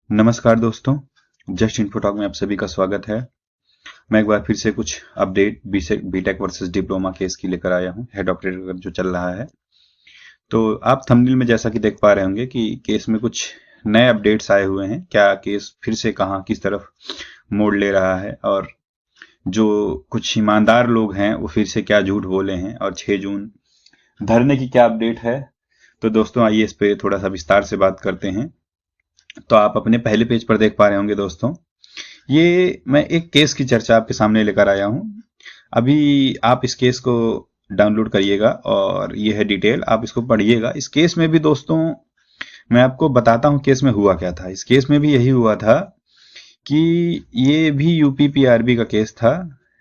नमस्कार दोस्तों, जस्ट इन्फोटॉक में आप सभी का स्वागत है। मैं एक बार फिर से कुछ update BTech versus diploma case की लेकर आया हूं। हेड ऑपरेटर जो चल रहा है, तो आप थंबनेल में जैसा कि देख पा रहे होंगे कि केस में कुछ नए अपडेट्स आए हुए हैं। क्या केस फिर से कहां किस तरफ मोड़ ले रहा है और जो कुछ ईमानदार लोग हैं वो फिर से क्या झूठ बोले हैं, और 6 जून धरने की क्या अपडेट है। तो दोस्तों आइए इस पे थोड़ा सा विस्तार से बात करते हैं। तो आप अपने पहले पेज पर देख पा रहे होंगे दोस्तों, ये मैं एक केस की चर्चा आपके सामने लेकर आया हूं। अभी आप इस केस को डाउनलोड करिएगा और ये है डिटेल, आप इसको पढ़िएगा। इस केस में भी दोस्तों मैं आपको बताता हूं केस में हुआ क्या था। इस केस में भी यही हुआ था कि ये भी यूपी पीआरबी का केस था,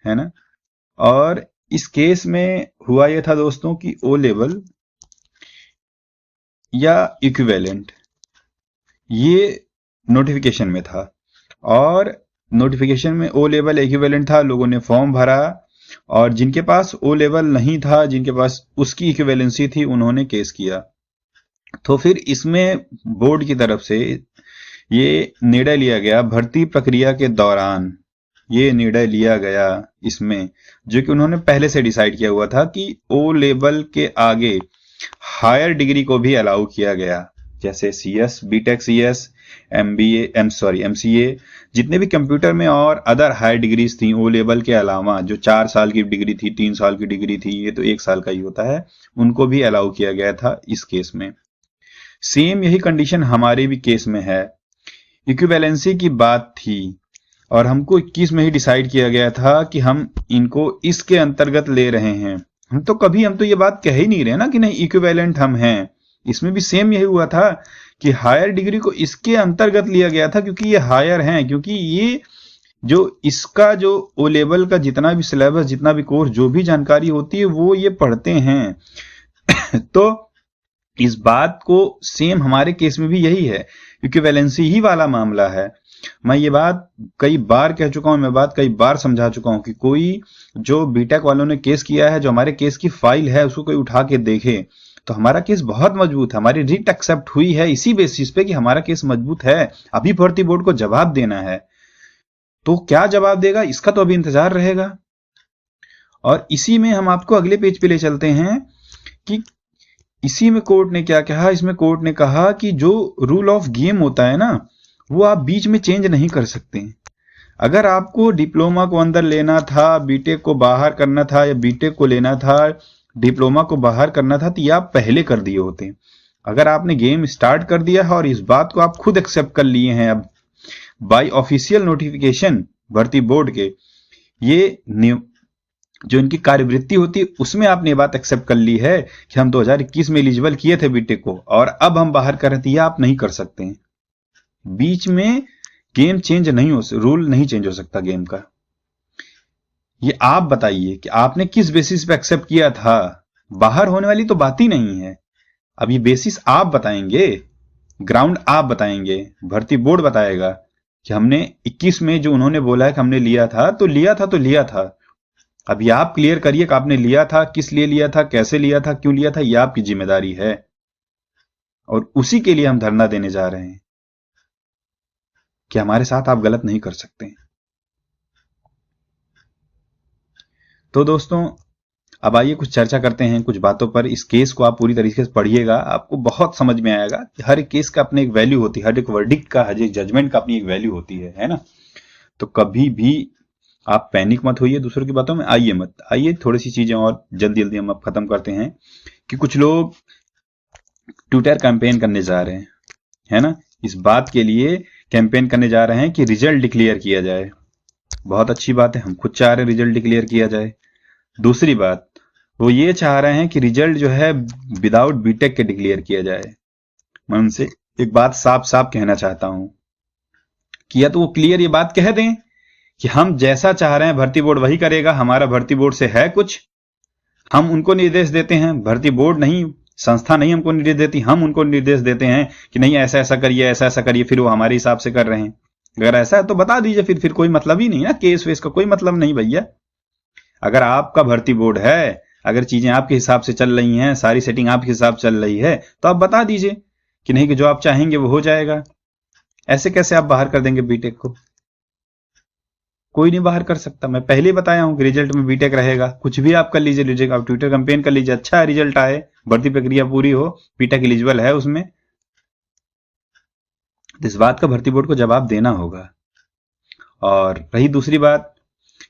है ना। और इस केस में हुआ यह था दोस्तों कि ओ लेवल या इक्विवेलेंट ये नोटिफिकेशन में था, और नोटिफिकेशन में ओ लेवल इक्विवेलेंट था। लोगों ने फॉर्म भरा और जिनके पास ओ लेवल नहीं था, जिनके पास उसकी इक्विवेलेंसी थी, उन्होंने केस किया। तो फिर इसमें बोर्ड की तरफ से ये निर्णय लिया गया, भर्ती प्रक्रिया के दौरान ये निर्णय लिया गया इसमें, जो कि उन्होंने पहले से डिसाइड किया हुआ था कि ओ लेवल के आगे हायर डिग्री को भी अलाउ किया गया, जैसे सीएस, बीटेक सीएस, एमसीए, जितने भी कंप्यूटर में और अदर हायर डिग्रीज थी ओ लेवल के अलावा, जो 4 साल की डिग्री थी, 3 साल की डिग्री थी, ये तो 1 साल का ही होता है, उनको भी अलाउ किया गया था इस केस में। सेम यही कंडीशन हमारे भी केस में है। इक्विवेलेंसी की बात थी और हमको 21 में ही डिसाइड किया गया था कि हम इनको इसके अंतर्गत ले रहे हैं। हम तो ये बात कह ही नहीं रहे ना कि नहीं इक्विवेलेंट हम हैं। इसमें भी सेम यही हुआ था कि हायर डिग्री को इसके अंतर्गत लिया गया था, क्योंकि ये हायर हैं, क्योंकि ये जो इसका जो ओ लेवल का जितना भी सिलेबस, जितना भी कोर्स, जो भी जानकारी होती है वो ये पढ़ते हैं। तो इस बात को सेम हमारे केस में भी यही है, इक्विवेलेंसी ही वाला मामला है। मैं ये बात कई बार कह चुका हूं, मैं बात कई बार समझा चुका हूं कि कोई जो बीटेक वालों ने केस किया है, जो हमारे केस की फाइल है, उसको कोई उठा के देखे तो हमारा केस बहुत मजबूत है। हमारी रिट एक्सेप्ट हुई है इसी बेसिस पे कि हमारा केस मजबूत है। अभी भर्ती बोर्ड को जवाब देना है, तो क्या जवाब देगा इसका तो अभी इंतजार रहेगा। और इसी में हम आपको अगले पेज पे ले चलते हैं कि इसी में कोर्ट ने क्या कहा। इसमें कोर्ट ने कहा कि जो रूल ऑफ गेम होता है ना, वो आप बीच में चेंज नहीं कर सकते। अगर आपको डिप्लोमा को अंदर लेना था, बीटेक को बाहर करना था, या बीटेक को लेना था, डिप्लोमा को बाहर करना था, तो ये आप पहले कर दिए होते। अगर आपने गेम स्टार्ट कर दिया है और इस बात को आप खुद एक्सेप्ट कर लिए हैं, अब बाय ऑफिशियल नोटिफिकेशन भर्ती बोर्ड के, ये जो इनकी कार्यवृत्ति होती है उसमें आपने ये बात एक्सेप्ट कर ली है कि हम 2021 में एलिजिबल किए थे बीटेक को और अब हम बाहर कर रहे थे, ये आप नहीं कर सकते हैं। बीच में गेम चेंज नहीं हो, रूल नहीं चेंज हो सकता गेम का। ये आप बताइए कि आपने किस बेसिस पे एक्सेप्ट किया था। बाहर होने वाली तो बात ही नहीं है। अब ये बेसिस आप बताएंगे, ग्राउंड आप बताएंगे, भर्ती बोर्ड बताएगा कि हमने 21 में जो उन्होंने बोला है कि हमने लिया था तो लिया था, तो लिया था। अभी आप क्लियर करिए कि आपने लिया था, किस लिए लिया था, कैसे लिया था, क्यों लिया था, ये आपकी जिम्मेदारी है और उसी के लिए हम धरना देने जा रहे हैं कि हमारे साथ आप गलत नहीं कर सकते। तो दोस्तों अब आइए कुछ चर्चा करते हैं कुछ बातों पर। इस केस को आप पूरी तरीके से पढ़िएगा, आपको बहुत समझ में आएगा कि हर एक केस का अपने एक वैल्यू होती है, हर एक वर्डिक्ट का, हर एक जजमेंट का अपनी एक वैल्यू होती है ना। तो कभी भी आप पैनिक मत होइए, दूसरों की बातों में आइए मत। आइए थोड़ी सी चीजें और जल्दी जल्दी हम अब खत्म करते हैं कि कुछ लोग ट्विटर कैंपेन करने जा रहे हैं, है ना। इस बात के लिए कैंपेन करने जा रहे हैं कि रिजल्ट डिक्लेयर किया जाए। बहुत अच्छी बात है, हम खुद चाह रहे हैं रिजल्ट डिक्लेयर किया जाए। दूसरी बात, वो ये चाह रहे हैं कि रिजल्ट जो है विदाउट बीटेक के डिक्लेयर किया जाए। मैं उनसे एक बात साफ साफ कहना चाहता हूं कि या तो वो क्लियर ये बात कह दें कि हम जैसा चाह रहे हैं भर्ती बोर्ड वही करेगा, हमारा भर्ती बोर्ड से है कुछ, हम उनको निर्देश देते हैं, भर्ती बोर्ड नहीं, संस्था नहीं हमको निर्देश देती, हम उनको निर्देश देते हैं कि नहीं ऐसा ऐसा करिए, ऐसा ऐसा करिए, फिर वो हमारे हिसाब से कर रहे हैं। अगर ऐसा है तो बता दीजिए, फिर कोई मतलब ही नहीं ना, केस वेस का कोई मतलब नहीं भैया। अगर आपका भर्ती बोर्ड है, अगर चीजें आपके हिसाब से चल रही हैं, सारी सेटिंग आपके हिसाब से चल रही है, तो आप बता दीजिए कि नहीं, कि जो आप चाहेंगे वो हो जाएगा। ऐसे कैसे आप बाहर कर देंगे बीटेक को? कोई नहीं बाहर कर सकता। मैं पहले ही बताया हूं कि रिजल्ट में बीटेक रहेगा। कुछ भी आप कर लीजिए, आप ट्विटर कैंपेन कर लीजिए, अच्छा रिजल्ट आए, भर्ती प्रक्रिया पूरी हो, बीटेक एलिजिबल है उसमें, तो इस बात का भर्ती बोर्ड को जवाब देना होगा। और रही दूसरी बात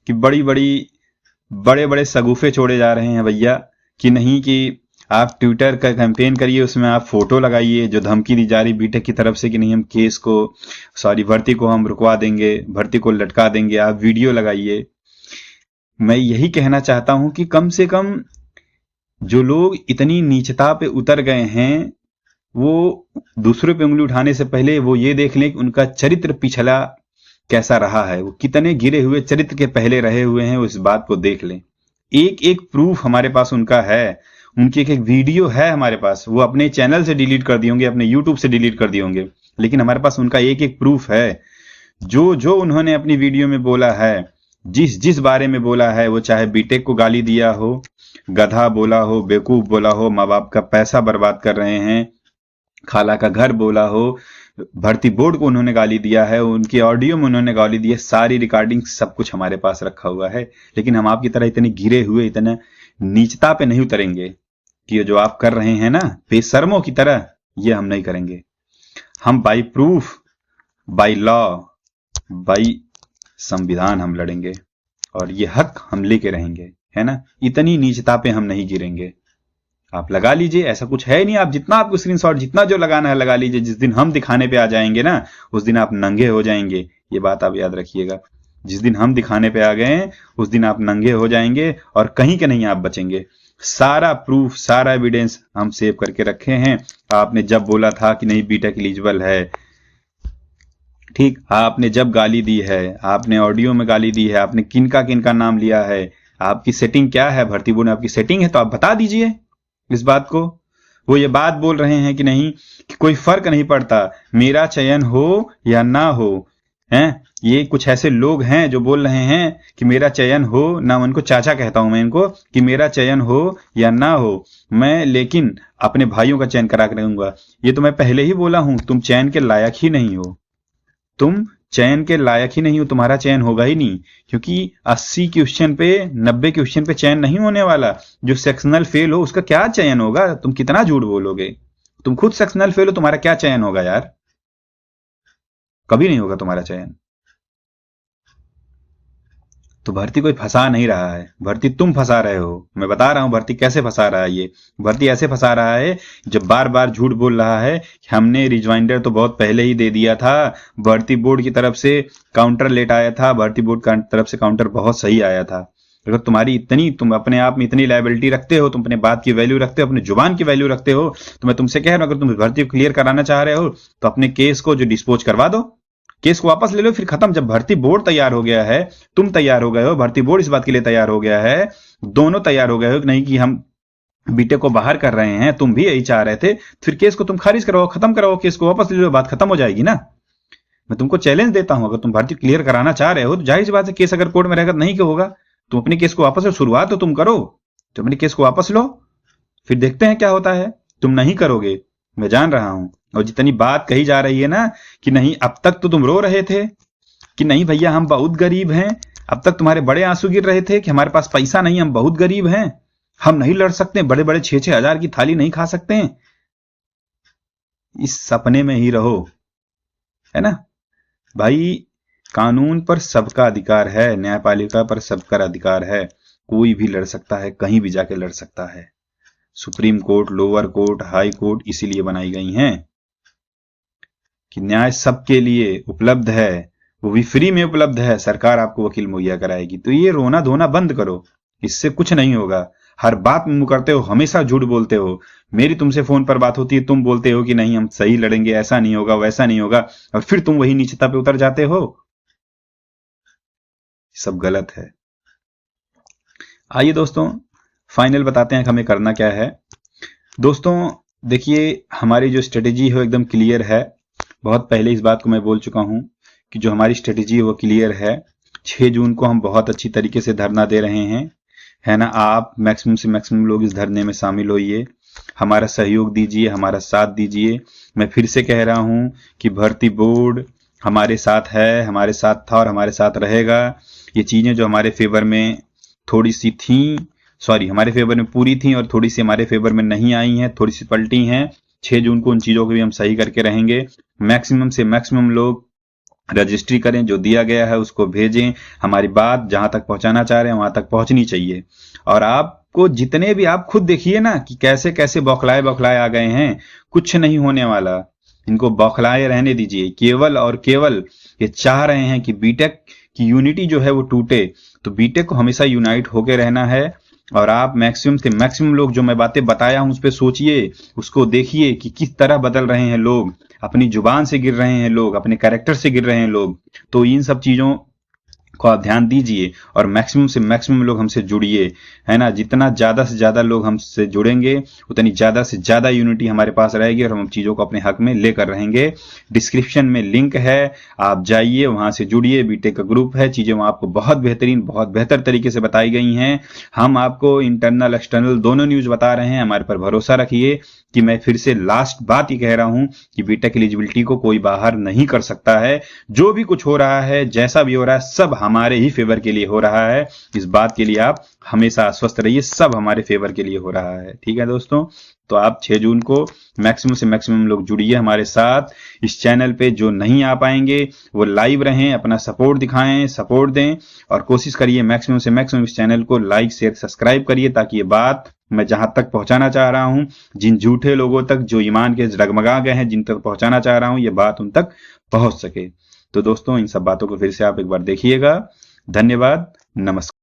कि बड़े बड़े सगुफे छोड़े जा रहे हैं भैया, कि नहीं कि आप ट्विटर का कैंपेन करिए, उसमें आप फोटो लगाइए, जो धमकी दी जा रही बीटेक की तरफ से कि नहीं हम केस को, सॉरी भर्ती को हम रुकवा देंगे, भर्ती को लटका देंगे, आप वीडियो लगाइए। मैं यही कहना चाहता हूं कि कम से कम जो लोग इतनी नीचता पे उतर गए हैं, वो दूसरों पे उंगली उठाने से पहले वो ये देख लें कि उनका चरित्र पिछला कैसा रहा है, वो कितने गिरे हुए चरित्र के पहले रहे हुए हैं, उस बात को देख लें। एक एक प्रूफ हमारे पास उनका है, उनकी एक एक वीडियो है हमारे पास, वो अपने चैनल से डिलीट कर दिए होंगे, अपने यूट्यूब से डिलीट कर दिए होंगे, लेकिन हमारे पास उनका एक एक प्रूफ है। जो जो उन्होंने अपनी वीडियो में बोला है, जिस जिस बारे में बोला है, वो चाहे बीटेक को गाली दिया हो, गधा बोला हो, बेवकूफ बोला हो, माँ बाप का पैसा बर्बाद कर रहे हैं, खाला का घर बोला हो, भर्ती बोर्ड को उन्होंने गाली दिया है, उनके ऑडियो में उन्होंने गाली दी है, सारी रिकॉर्डिंग सब कुछ हमारे पास रखा हुआ है। लेकिन हम आपकी तरह इतने गिरे हुए, इतने नीचता पे नहीं उतरेंगे कि जो आप कर रहे हैं ना बेशर्मों की तरह, ये हम नहीं करेंगे। हम by proof, by law, by संविधान हम लड़ेंगे और ये हक हम लेके रहेंगे, है ना। इतनी नीचता पे हम नहीं गिरेंगे। आप लगा लीजिए, ऐसा कुछ है नहीं, आप जितना आपको स्क्रीनशॉट जितना जो लगाना है लगा लीजिए। जिस दिन हम दिखाने पे आ जाएंगे ना, उस दिन आप नंगे हो जाएंगे, ये बात आप याद रखिएगा। जिस दिन हम दिखाने पे आ गए उस दिन आप नंगे हो जाएंगे और कहीं के नहीं आप बचेंगे। सारा प्रूफ, सारा एविडेंस हम सेव करके रखे हैं। आपने जब बोला था कि नहीं बीटेक एलिजिबल है, ठीक, आपने जब गाली दी है, आपने ऑडियो में गाली दी है, आपने किनका नाम लिया है, आपकी सेटिंग क्या है, भर्ती बोर्ड में आपकी सेटिंग है तो आप बता दीजिए इस बात को। वो ये बात बोल रहे हैं कि नहीं कि कोई फर्क नहीं पड़ता मेरा चयन हो या ना हो, हैं। ये कुछ ऐसे लोग हैं जो बोल रहे हैं कि मेरा चयन हो ना, उनको चाचा कहता हूं मैं इनको, कि मेरा चयन हो या ना हो, मैं लेकिन अपने भाइयों का चयन करा कर रहूंगा। ये तो मैं पहले ही बोला हूं, तुम चयन के लायक ही नहीं हो, तुम चयन के लायक ही नहीं हो, तुम्हारा चयन होगा ही नहीं, क्योंकि 80 क्वेश्चन पे 90 क्वेश्चन पे चयन नहीं होने वाला। जो सेक्शनल फेल हो उसका क्या चयन होगा? तुम कितना झूठ बोलोगे, तुम खुद सेक्शनल फेल हो, तुम्हारा क्या चयन होगा यार? कभी नहीं होगा तुम्हारा चयन। तो भर्ती कोई फंसा नहीं रहा है, भर्ती तुम फंसा रहे हो। मैं बता रहा हूं भर्ती कैसे फंसा रहा है। ये भर्ती ऐसे फंसा रहा है जब बार बार झूठ बोल रहा है कि हमने रिज्वाइंडर तो बहुत पहले ही दे दिया था, भर्ती बोर्ड की तरफ से काउंटर लेट आया था, भर्ती बोर्ड की तरफ से काउंटर बहुत सही आया था। अगर तुम्हारी इतनी, तुम अपने आप में इतनी लायबिलिटी रखते हो, तुम अपने बात की वैल्यू रखते हो, अपने जुबान की वैल्यू रखते हो, तो मैं तुमसे कह रहा हूं अगर तुम भर्ती को क्लियर कराना चाह रहे हो तो अपने केस को जो डिस्पोज करवा दो, केस को वापस ले लो, फिर खत्म। जब भर्ती बोर्ड तैयार हो गया है, तुम तैयार हो गए हो, भर्ती बोर्ड इस बात के लिए तैयार हो गया है, दोनों तैयार हो गए हो कि नहीं कि हम बीटेक को बाहर कर रहे हैं, तुम भी यही चाह रहे थे, फिर केस को तुम खारिज कराओ, खत्म कराओ, केस को वापस ले लो, बात खत्म हो जाएगी ना। मैं तुमको चैलेंज देता हूं, अगर तुम भर्ती क्लियर कराना चाह रहे हो तो जाहिर सी बात है केस अगर कोर्ट में रहेगा तो नहीं क्या होगा, तुम अपने केस को वापस लो, शुरुआत तो तुम करो, तो अपने केस को वापस लो, फिर देखते हैं क्या होता है। तुम नहीं करोगे, मैं जान रहा हूं। और जितनी बात कही जा रही है ना कि नहीं, अब तक तो तुम रो रहे थे कि नहीं भैया हम बहुत गरीब हैं, अब तक तुम्हारे बड़े आंसू गिर रहे थे कि हमारे पास पैसा नहीं, हम बहुत गरीब हैं, हम नहीं लड़ सकते, बड़े बड़े 6-6 हजार की थाली नहीं खा सकते हैं। इस सपने में ही रहो, है ना भाई। कानून पर सबका अधिकार है, न्यायपालिका पर सबका अधिकार है, कोई भी लड़ सकता है, कहीं भी जाके लड़ सकता है। Supreme court, lower court, high court इसीलिए बनाई गई हैं कि न्याय सबके लिए उपलब्ध है, वो भी फ्री में उपलब्ध है, सरकार आपको वकील मुहैया कराएगी। तो ये रोना धोना बंद करो, इससे कुछ नहीं होगा। हर बात में मुंह करते हो, हमेशा झूठ बोलते हो। मेरी तुमसे फोन पर बात होती है, तुम बोलते हो कि नहीं हम सही लड़ेंगे, ऐसा नहीं होगा, वैसा नहीं होगा, और फिर तुम वही नीचता पे उतर जाते हो। सब गलत है। आइए दोस्तों, फाइनल बताते हैं कि हमें करना क्या है। दोस्तों देखिए, हमारी जो स्ट्रेटेजी है वो एकदम क्लियर है। बहुत पहले इस बात को मैं बोल चुका हूं कि जो हमारी स्ट्रेटेजी है वो क्लियर है। 6 जून को हम बहुत अच्छी तरीके से धरना दे रहे हैं, है ना। आप मैक्सिमम से मैक्सिमम लोग इस धरने में शामिल होइए। हमारा सहयोग दीजिए, हमारा साथ दीजिए। मैं फिर से कह रहा हूं कि भर्ती बोर्ड हमारे साथ है, हमारे साथ था और हमारे साथ रहेगा। ये चीजें जो हमारे फेवर में थोड़ी सी थी, हमारे फेवर में पूरी थी और थोड़ी सी हमारे फेवर में नहीं आई हैं, थोड़ी सी पलटी हैं। 6 जून को उन चीजों को भी हम सही करके रहेंगे। मैक्सिमम से मैक्सिमम लोग रजिस्ट्री करें, जो दिया गया है उसको भेजें। हमारी बात जहां तक पहुंचाना चाह रहे हैं वहां तक पहुंचनी चाहिए। और आपको जितने भी, आप खुद देखिए ना कि कैसे कैसे बौखलाए बौखलाए आ गए हैं। कुछ नहीं होने वाला, इनको बौखलाए रहने दीजिए। केवल और केवल ये चाह रहे हैं कि बीटेक की यूनिटी जो है वो टूटे। तो बीटेक को हमेशा यूनाइट होके रहना है। और आप मैक्सिमम से मैक्सिमम लोग, जो मैं बातें बताया हूं उस पर सोचिए, उसको देखिए कि किस तरह बदल रहे हैं लोग। अपनी जुबान से गिर रहे हैं लोग, अपने कैरेक्टर से गिर रहे हैं लोग। तो इन सब चीजों को आप ध्यान दीजिए और मैक्सिमम से मैक्सिमम लोग हमसे जुड़िए, है ना। जितना ज्यादा से ज्यादा लोग हमसे जुड़ेंगे उतनी ज्यादा से ज्यादा यूनिटी हमारे पास रहेगी और हम चीजों को अपने हक में लेकर रहेंगे। डिस्क्रिप्शन में लिंक है, आप जाइए, वहां से जुड़िए। बीटेक का ग्रुप है, चीजें वहां आपको बहुत बेहतरीन, बहुत बेहतर तरीके से बताई गई हैं। हम आपको इंटरनल एक्सटर्नल दोनों न्यूज बता रहे हैं, हमारे पर भरोसा रखिए। कि मैं फिर से लास्ट बात ये कह रहा हूं कि बीटेक एलिजिबिलिटी को कोई बाहर नहीं कर सकता है। जो भी कुछ हो रहा है, जैसा भी हो रहा है, सब हमारे ही फेवर के लिए हो रहा है। इस बात के लिए आप हमेशा आश्वस्त रहिए, सब हमारे फेवर के लिए हो रहा है। ठीक है दोस्तों, तो आप 6 जून को मैक्सिमम से मैक्सिमम लोग जुड़िए हमारे साथ इस चैनल पे। जो नहीं आ पाएंगे वो लाइव रहें, अपना सपोर्ट दिखाएं, सपोर्ट दें और कोशिश करिए मैक्सिमम से मैक्सिमम इस चैनल को लाइक शेयर सब्सक्राइब करिए, ताकि ये बात मैं जहां तक पहुंचाना चाह रहा हूं, जिन झूठे लोगों तक जो ईमान के डगमगा गए हैं, जिन तक पहुंचाना चाह रहा हूं, ये बात उन तक पहुंच सके। तो दोस्तों, इन सब बातों को फिर से आप एक बार देखिएगा। धन्यवाद, नमस्कार।